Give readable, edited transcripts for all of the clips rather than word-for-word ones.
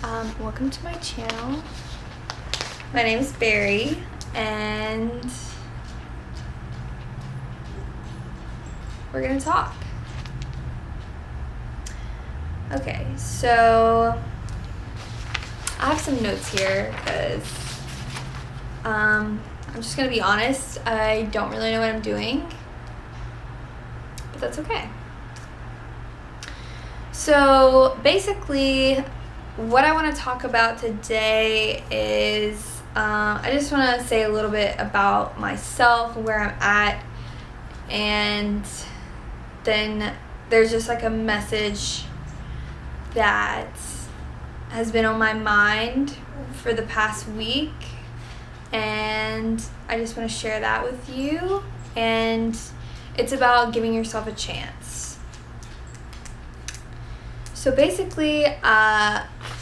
Welcome to my channel. My name is Barry, and we're gonna talk. Okay, so I have some notes here because I'm just gonna be honest. I don't really know what I'm doing, but that's okay. So basically, what I want to talk about today is I just want to say a little bit about myself, where I'm at, and then there's just like a message that has been on my mind for the past week, and I just want to share that with you. And it's about giving yourself a chance. So basically,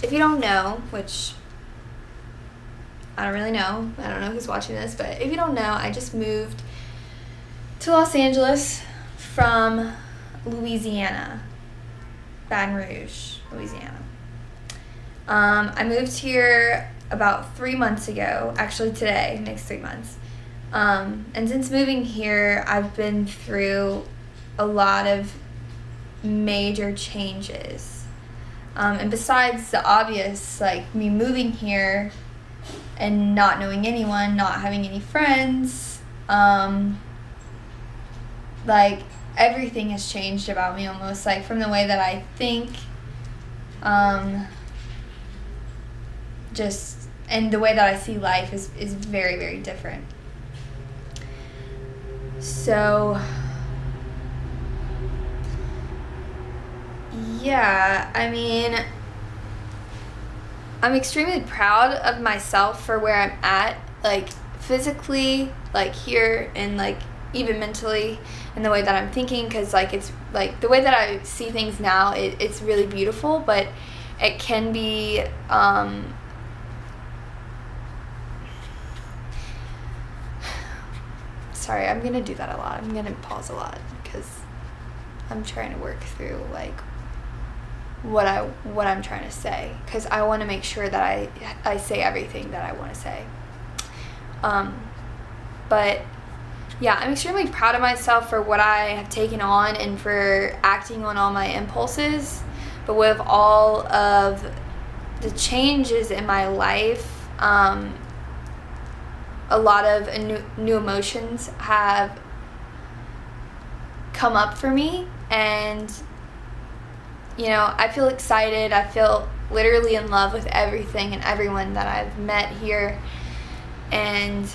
if you don't know, which I don't really know, I don't know who's watching this, but if you don't know, I just moved to Los Angeles from Louisiana, Baton Rouge, Louisiana. I moved here about 3 months ago, actually today makes 3 months. And since moving here, I've been through a lot of major changes. And besides the obvious, like me moving here and not knowing anyone, not having any friends, like everything has changed about me almost, like from the way that I think, and the way that I see life is very, very different. So yeah, I mean, I'm extremely proud of myself for where I'm at, like physically, like here, and like even mentally, and the way that I'm thinking, because like it's like the way that I see things now, it's really beautiful, but it can be sorry, I'm gonna do that a lot. I'm gonna pause a lot because I'm trying to work through like what I'm trying to say, because I want to make sure that I say everything that I want to say. But yeah, I'm extremely proud of myself for what I have taken on and for acting on all my impulses. But with all of the changes in my life, a lot of new emotions have come up for me, and you know, I feel excited. I feel literally in love with everything and everyone that I've met here and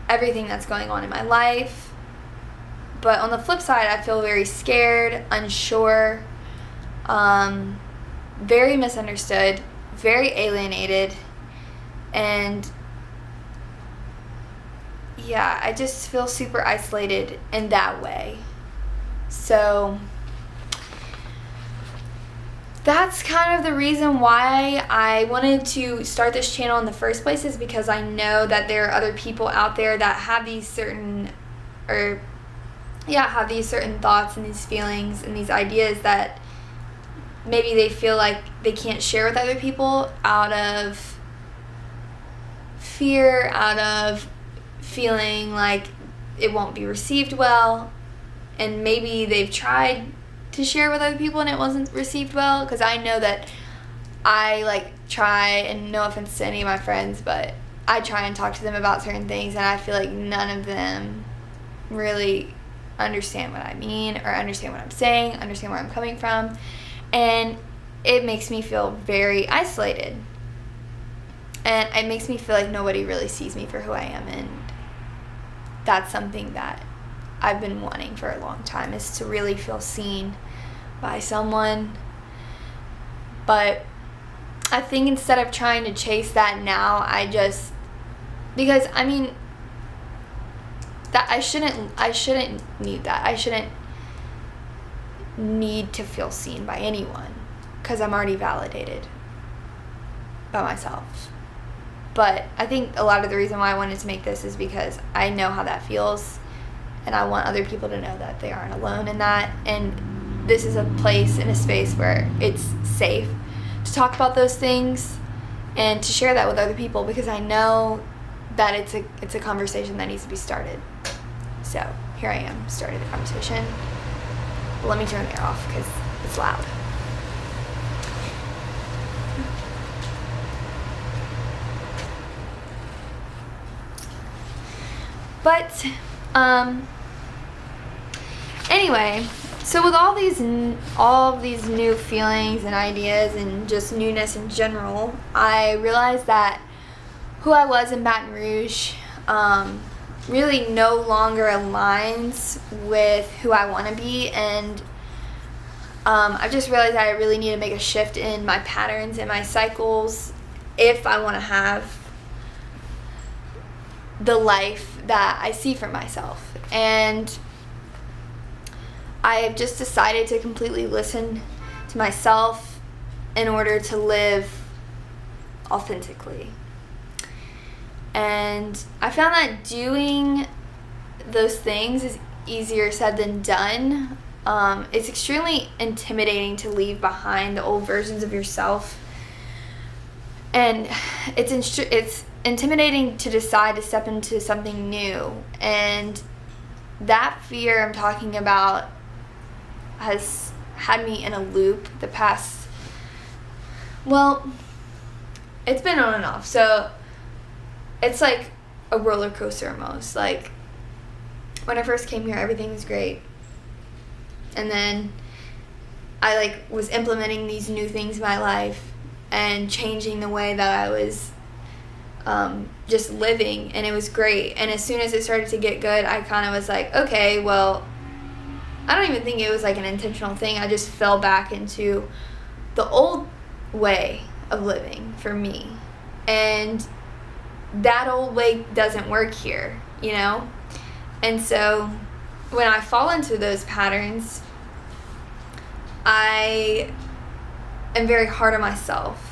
everything that's going on in my life. But on the flip side, I feel very scared, unsure, very misunderstood, very alienated, and yeah, I just feel super isolated in that way. So that's kind of the reason why I wanted to start this channel in the first place, is because I know that there are other people out there that have these certain thoughts and these feelings and these ideas that maybe they feel like they can't share with other people out of fear, out of feeling like it won't be received well, and maybe they've tried to share with other people and it wasn't received well, because I know that I like try, and no offense to any of my friends, but I try and talk to them about certain things, and I feel like none of them really understand what I mean, or understand what I'm saying, understand where I'm coming from, and it makes me feel very isolated, and it makes me feel like nobody really sees me for who I am. And that's something that I've been wanting for a long time, is to really feel seen by someone. But I think instead of trying to chase that now, because I mean, that I shouldn't need that. I shouldn't need to feel seen by anyone, because I'm already validated by myself. But I think a lot of the reason why I wanted to make this is because I know how that feels, and I want other people to know that they aren't alone in that. And this is a place and a space where it's safe to talk about those things and to share that with other people, because I know that it's a conversation that needs to be started. So here I am, starting the conversation. Let me turn the air off because it's loud. But anyway, so with all of these new feelings and ideas and just newness in general, I realized that who I was in Baton Rouge really no longer aligns with who I want to be, and I just realized that I really need to make a shift in my patterns and my cycles if I want to have the life that I see for myself. And I have just decided to completely listen to myself in order to live authentically. And I found that doing those things is easier said than done. It's extremely intimidating to leave behind the old versions of yourself, and it's intimidating to decide to step into something new. And that fear I'm talking about has had me in a loop the past, well, it's been on and off. So it's like a roller coaster almost. Like when I first came here, everything was great. And then I was implementing these new things in my life and changing the way that I was just living, and it was great. And as soon as it started to get good, I kind of was like, okay, well, I don't even think it was like an intentional thing. I just fell back into the old way of living for me. And that old way doesn't work here, you know? And so when I fall into those patterns, I am very hard on myself.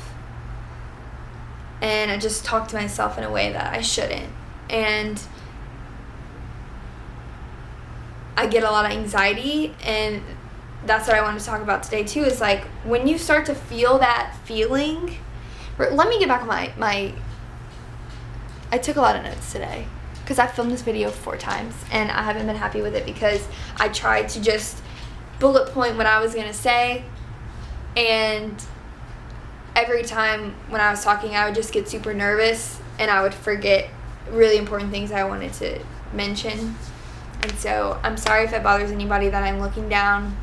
And I just talk to myself in a way that I shouldn't. And I get a lot of anxiety, and that's what I want to talk about today too, is like when you start to feel that feeling. Let me get back on my I took a lot of notes today because I filmed this video 4 times and I haven't been happy with it because I tried to just bullet point what I was going to say, and every time when I was talking, I would just get super nervous and I would forget really important things I wanted to mention. And so I'm sorry if it bothers anybody that I'm looking down,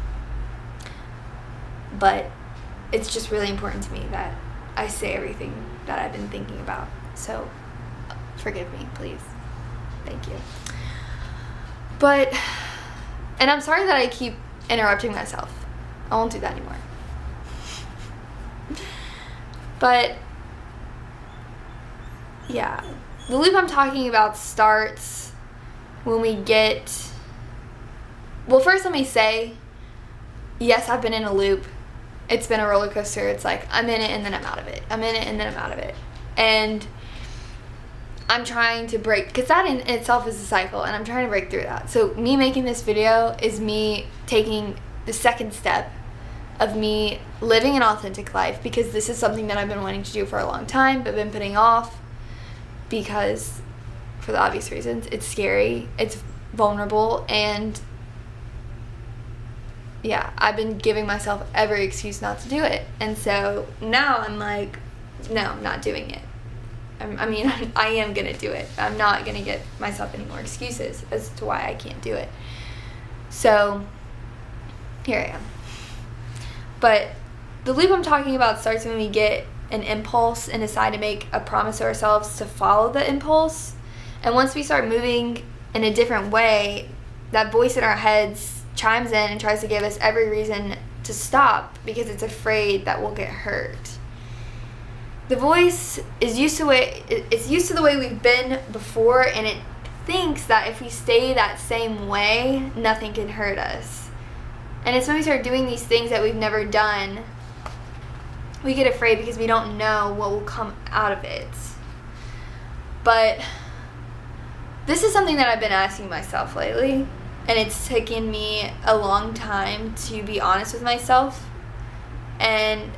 but it's just really important to me that I say everything that I've been thinking about. So forgive me, please. Thank you. And I'm sorry that I keep interrupting myself. I won't do that anymore. But yeah, the loop I'm talking about starts when we get, well, first let me say, yes, I've been in a loop. It's been a roller coaster. It's like I'm in it and then I'm out of it. I'm in it and then I'm out of it. And I'm trying to break, because that in itself is a cycle, and I'm trying to break through that. So me making this video is me taking the second step of me living an authentic life, because this is something that I've been wanting to do for a long time but been putting off because, for the obvious reasons, it's scary, it's vulnerable, and yeah, I've been giving myself every excuse not to do it. And so now I'm like, no, I'm not doing it. I am going to do it. I'm not going to get myself any more excuses as to why I can't do it. So here I am. But the loop I'm talking about starts when we get an impulse and decide to make a promise to ourselves to follow the impulse. And once we start moving in a different way, that voice in our heads chimes in and tries to give us every reason to stop because it's afraid that we'll get hurt. The voice is used to the way we've been before, and it thinks that if we stay that same way, nothing can hurt us. And it's when we start doing these things that we've never done, we get afraid because we don't know what will come out of it. But this is something that I've been asking myself lately, and it's taken me a long time to be honest with myself. And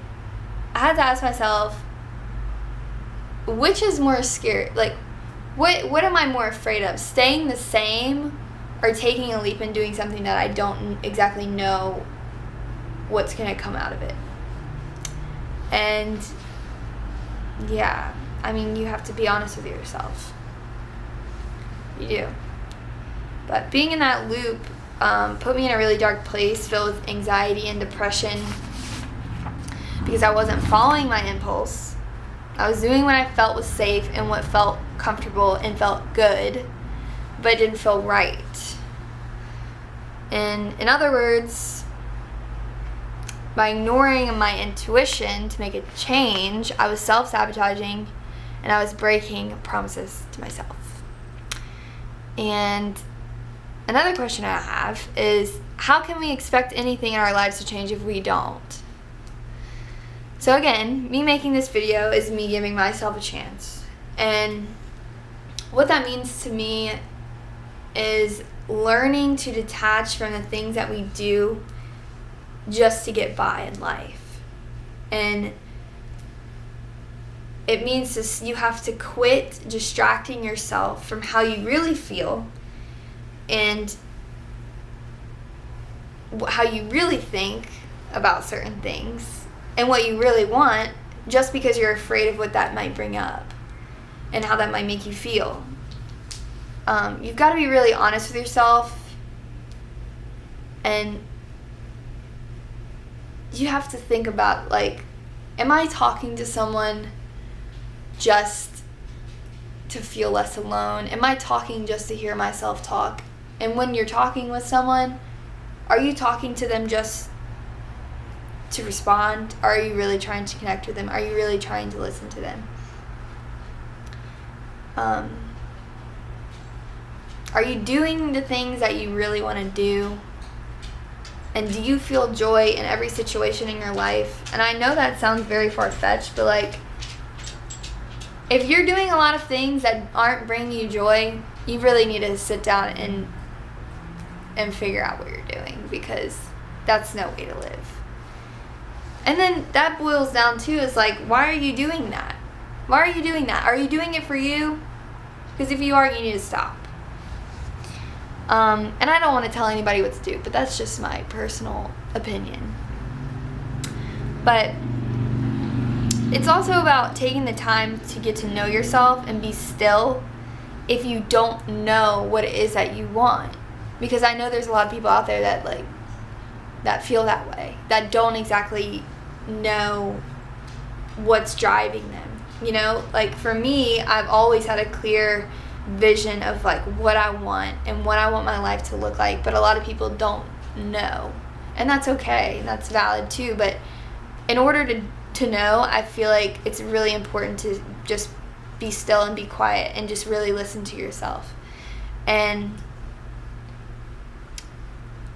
I had to ask myself, which is more scary? Like, what am I more afraid of? Staying the same or taking a leap and doing something that I don't exactly know what's going to come out of it? And yeah, I mean, you have to be honest with yourself. You do. But being in that loop put me in a really dark place filled with anxiety and depression because I wasn't following my impulse. I was doing what I felt was safe and what felt comfortable and felt good, but it didn't feel right. And in other words, by ignoring my intuition to make a change, I was self-sabotaging and I was breaking promises to myself. And another question I have is, how can we expect anything in our lives to change if we don't? So again, me making this video is me giving myself a chance. And what that means to me is learning to detach from the things that we do just to get by in life. And it means you have to quit distracting yourself from how you really feel and how you really think about certain things and what you really want, just because you're afraid of what that might bring up and how that might make you feel. You've got to be really honest with yourself, and you have to think about, like, am I talking to someone just to feel less alone? Am I talking just to hear myself talk? And when you're talking with someone, are you talking to them just to respond? Are you really trying to connect with them? Are you really trying to listen to them? Are you doing the things that you really want to do? And do you feel joy in every situation in your life? And I know that sounds very far-fetched, but like, if you're doing a lot of things that aren't bringing you joy, you really need to sit down and figure out what you're doing, because that's no way to live. And then that boils down to is like, why are you doing that? Why are you doing that? Are you doing it for you? Because if you are, you need to stop. And I don't want to tell anybody what to do, but that's just my personal opinion. But it's also about taking the time to get to know yourself and be still if you don't know what it is that you want. Because I know there's a lot of people out there that feel that way, that don't exactly know what's driving them. You know, like for me, I've always had a clear vision of like what I want and what I want my life to look like, but a lot of people don't know, and that's okay, and that's valid too. But in order to know, I feel like it's really important to just be still and be quiet and just really listen to yourself. And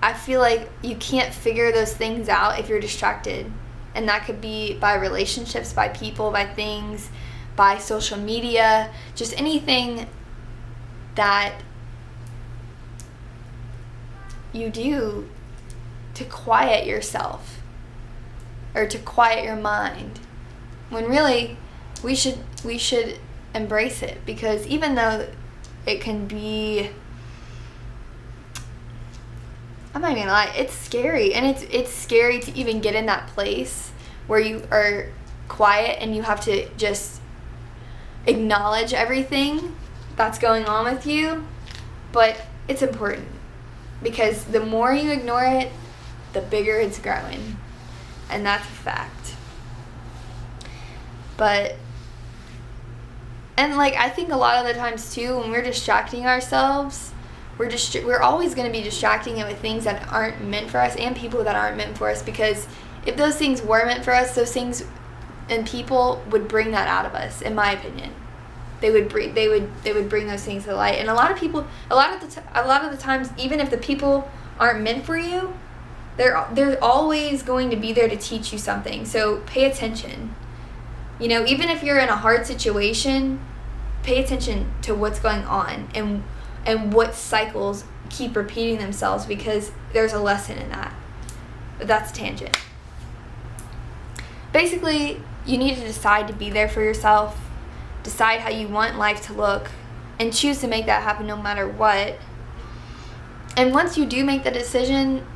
I feel like you can't figure those things out if you're distracted, and that could be by relationships, by people, by things, by social media, just anything that you do to quiet yourself or to quiet your mind, when really we should embrace it. Because even though it can be, I'm not even gonna lie, it's scary, and it's scary to even get in that place where you are quiet and you have to just acknowledge everything that's going on with you. But it's important, because the more you ignore it, the bigger it's growing, and that's a fact. But and like, I think a lot of the times too, when we're distracting ourselves, we're always going to be distracting it with things that aren't meant for us and people that aren't meant for us. Because if those things were meant for us, those things and people would bring that out of us, in my opinion. They would bring those things to light. And a lot of people, a lot of the times, even if the people aren't meant for you, they're always going to be there to teach you something. So pay attention. You know, even if you're in a hard situation, pay attention to what's going on and what cycles keep repeating themselves, because there's a lesson in that. But that's a tangent. Basically, you need to decide to be there for yourself, decide how you want life to look, and choose to make that happen no matter what. And once you do make the decision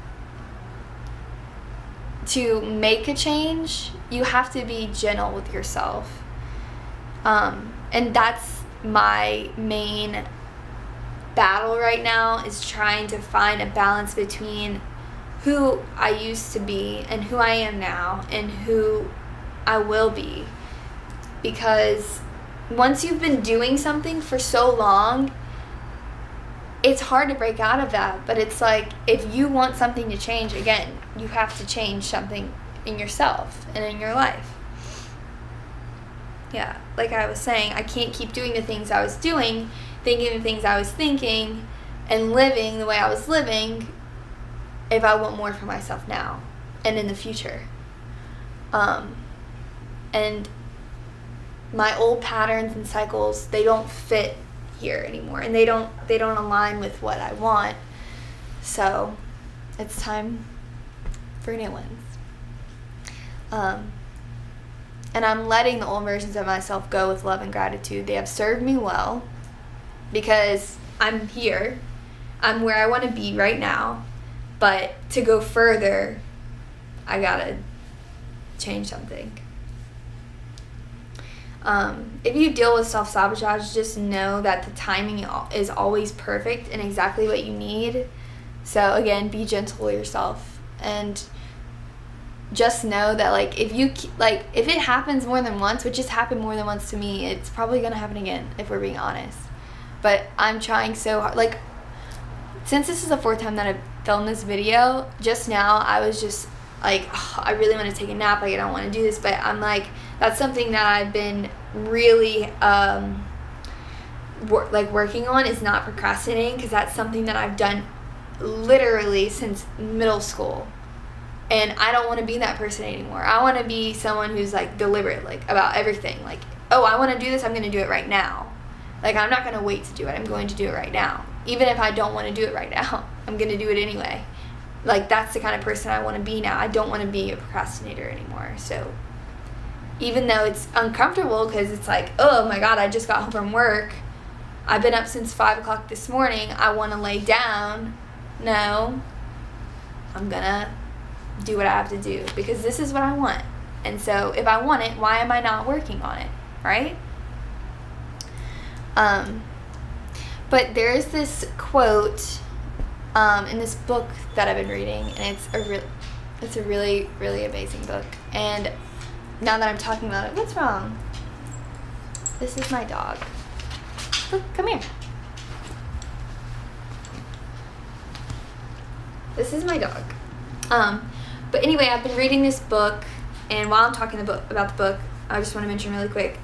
to make a change, you have to be gentle with yourself. And that's my main battle right now, is trying to find a balance between who I used to be and who I am now and who I will be. Because once you've been doing something for so long, it's hard to break out of that. But it's like, if you want something to change, again, you have to change something in yourself and in your life. Yeah, like I was saying, I can't keep doing the things I was doing, thinking the things I was thinking, and living the way I was living if I want more for myself now and in the future. And my old patterns and cycles, they don't fit here anymore, and they don't align with what I want. So it's time for new ones. And I'm letting the old versions of myself go with love and gratitude. They have served me well, because I'm here. I'm where I want to be right now. But to go further, I gotta change something. If you deal with self-sabotage, just know that the timing is always perfect and exactly what you need. So again, be gentle with yourself, and just know that, like, if it happens more than once, which has happened more than once to me, it's probably gonna happen again, if we're being honest. But I'm trying so hard. Like, since this is the 4th time that I've filmed this video, just now I was just like, oh, I really want to take a nap, like I don't want to do this. But I'm like, that's something that I've been really working on, is not procrastinating, because that's something that I've done literally since middle school. And I don't want to be that person anymore. I want to be someone who's like deliberate, like about everything. Like, oh, I want to do this, I'm going to do it right now. Like, I'm not going to wait to do it. I'm going to do it right now. Even if I don't want to do it right now, I'm going to do it anyway. Like, that's the kind of person I want to be now. I don't want to be a procrastinator anymore. So even though it's uncomfortable, because it's like, oh my God, I just got home from work, I've been up since 5 o'clock this morning, I want to lay down. No, I'm going to do what I have to do, because this is what I want. And so if I want it, why am I not working on it, right? But there's this quote in this book that I've been reading, and it's a really, really amazing book. And now that I'm talking about it, what's wrong? This is my dog. Look, come here. This is my dog. But anyway, I've been reading this book, and while I'm talking about the book, I just want to mention really quick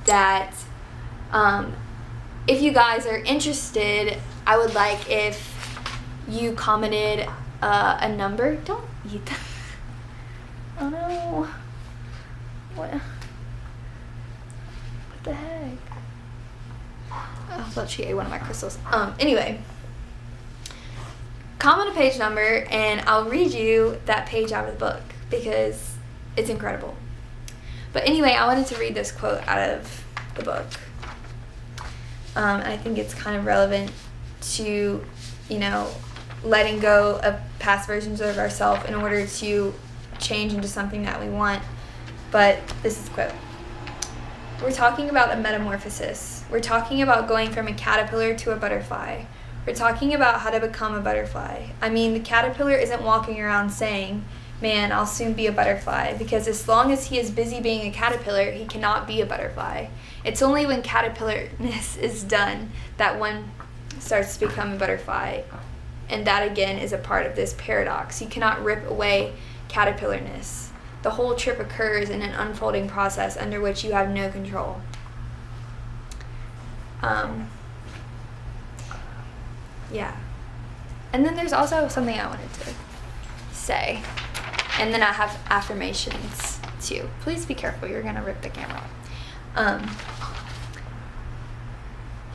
that if you guys are interested, I would like if you commented a number. Don't eat that. Oh no. What the heck? Oh, I thought she ate one of my crystals. Anyway. Comment a page number, and I'll read you that page out of the book, because it's incredible. But anyway, I wanted to read this quote out of the book. I think it's kind of relevant to, letting go of past versions of ourselves in order to change into something that we want. But this is the quote. We're talking about a metamorphosis. We're talking about going from a caterpillar to a butterfly. We're talking about how to become a butterfly. I mean, the caterpillar isn't walking around saying, man, I'll soon be a butterfly, because as long as he is busy being a caterpillar, he cannot be a butterfly. It's only when caterpillarness is done that one starts to become a butterfly. And that, again, is a part of this paradox. You cannot rip away caterpillarness. The whole trip occurs in an unfolding process under which you have no control. Yeah. And then there's also something I wanted to say. And then I have affirmations too. Please be careful, you're gonna rip the camera off.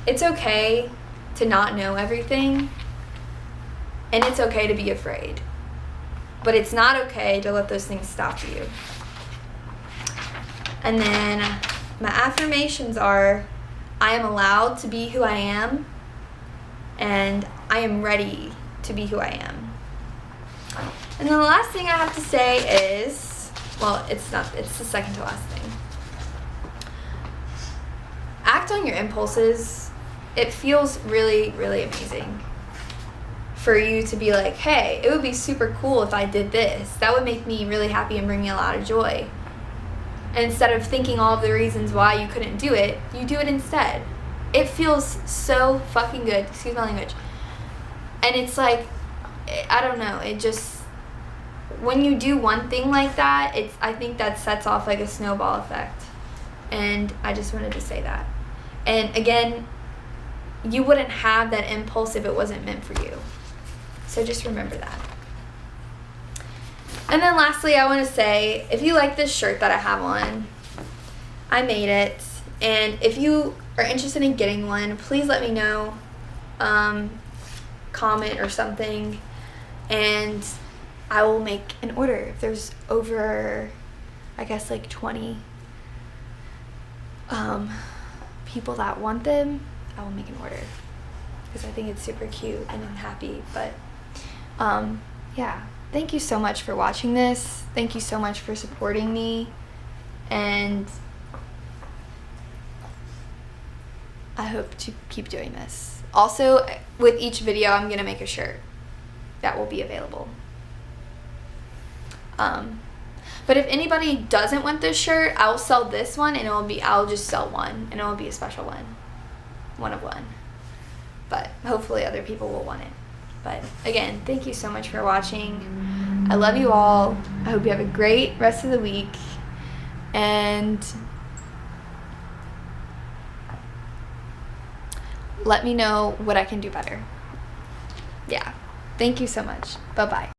It's okay to not know everything, and it's okay to be afraid. But it's not okay to let those things stop you. And then my affirmations are, I am allowed to be who I am, and I am ready to be who I am. And then the last thing I have to say is, well, it's the second to last thing. Act on your impulses. It feels really, really amazing for you to be like, hey, it would be super cool if I did this. That would make me really happy and bring me a lot of joy. And instead of thinking all of the reasons why you couldn't do it, you do it instead. It feels so fucking good. Excuse my language. And it's like, I don't know, it just, when you do one thing like that, I think that sets off like a snowball effect. And I just wanted to say that. And again, you wouldn't have that impulse if it wasn't meant for you. So just remember that. And then lastly, I want to say, if you like this shirt that I have on, I made it. And if you are interested in getting one, please let me know. Comment or something. And I will make an order. If there's over, I guess, like 20 people that want them, I will make an order. Because I think it's super cute and I'm happy. But yeah, thank you so much for watching this. Thank you so much for supporting me, and I hope to keep doing this. Also, with each video, I'm gonna make a shirt that will be available. But if anybody doesn't want this shirt, I will sell this one, and I'll just sell one, and it will be a special one of one. But hopefully other people will want it. But again, thank you so much for watching. I love you all. I hope you have a great rest of the week. And let me know what I can do better. Yeah. Thank you so much. Bye-bye.